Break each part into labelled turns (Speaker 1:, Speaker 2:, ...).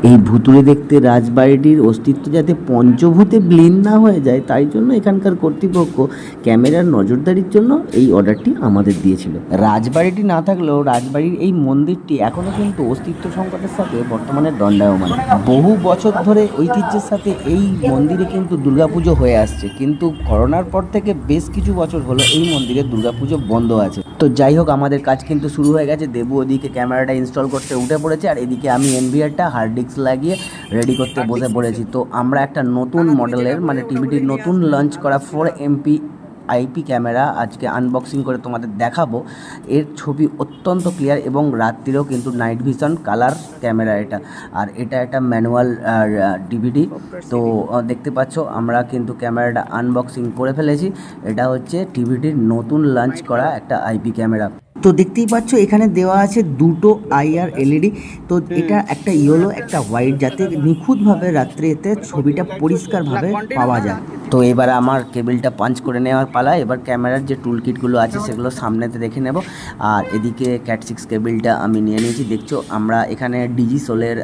Speaker 1: এই ভুতুড়ে দেখতে রাজবাড়িটির অস্তিত্ব যাতে পঞ্চভূতে বিলীন না হয়ে যায়, তাই জন্য এখানকার কর্তৃপক্ষ ক্যামেরার নজরদারির জন্য এই অর্ডারটি আমাদের দিয়েছিল। রাজবাড়িটি না থাকলেও রাজবাড়ির এই মন্দিরটি এখনও কিন্তু অস্তিত্ব সংকটের সাথে বর্তমানে দণ্ডায়মান। বহু বছর ধরে ঐতিহ্যের সাথে এই মন্দিরে কিন্তু দুর্গাপুজো হয়ে আসছে, কিন্তু করোনার পর থেকে বেশ কিছু বছর হলো এই মন্দিরে দুর্গাপুজো বন্ধ আছে। তো যাই হোক, আমাদের কাজ কিন্তু শুরু হয়ে গেছে। দেবু ওদিকে ক্যামেরাটা ইনস্টল করতে উঠে পড়েছে, আর এদিকে আমি এনভিআরটা হার্ড ডিস্ক লাগিয়ে রেডি করতে বসে পড়েছি। তো আমরা একটা নতুন মডেলের মানে টিভিটির নতুন লঞ্চ করা 4MP আইপি ক্যামেরা আজকে আনবক্সিং করে তোমাদের দেখাবো। এর ছবি অত্যন্ত ক্লিয়ার এবং রাত্রিরেও কিন্তু নাইট ভিশন কালার ক্যামেরা এটা। আর এটা একটা ম্যানুয়াল ডিভিডি। তো দেখতে পাচ্ছ আমরা কিন্তু ক্যামেরাটা আনবক্সিং করে ফেলেছি। এটা হচ্ছে টিভিটির নতুন লঞ্চ করা একটা আইপি ক্যামেরা। তো দেখতেই পাচ্ছ এখানে দেওয়া আছে দুটো IR LED। তো এটা একটা ইয়েলো একটা হোয়াইট, যাতে নিখুঁতভাবে রাত্রিতে ছবিটা পরিষ্কারভাবে পাওয়া যায়। তো এবার আমার কেবিলটা পাঞ্চ করে নেওয়ার পালা। এবার ক্যামেরার যে টুল কিটগুলো আছে সেগুলো সামনেতে রেখে নেব। আর এদিকে CAT6 কেবিলটা আমি নিয়ে নিয়েছি। দেখছো আমরা এখানে ডিজিসোলের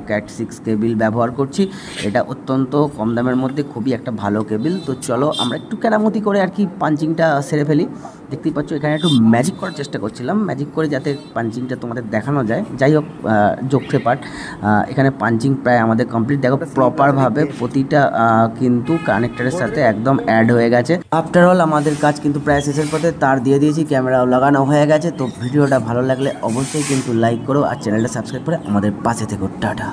Speaker 1: CAT6 কেবিল ব্যবহার করছি। এটা অত্যন্ত কম দামের মধ্যে খুবই একটা ভালো কেবিল। তো চলো আমরা একটু কেরামতি করে আর কি পাঞ্চিংটা সেরে ফেলি। দেখতেই পাচ্ছ এখানে একটু ম্যাজিক করার চেষ্টা করছিলাম, ম্যাজিক করে যাতে পাঞ্চিংটা তোমাদের দেখানো যায়। যাই হোক, জোকসে পার্ট, এখানে পাঞ্চিং প্রায় আমাদের কমপ্লিট। দেখো প্রপারভাবে প্রতিটা কিন্তু কানেক্টরের সাথে একদম অ্যাড হয়ে গেছে। আফটার অল আমাদের কাজ কিন্তু প্রায় শেষের পথে, তার দিয়ে দিয়েছি, ক্যামেরাও লাগানো হয়ে গেছে। তো ভিডিওটা ভালো লাগলে অবশ্যই কিন্তু লাইক করো আর চ্যানেলটা সাবস্ক্রাইব করে আমাদের পাশে থেকো। টাটা।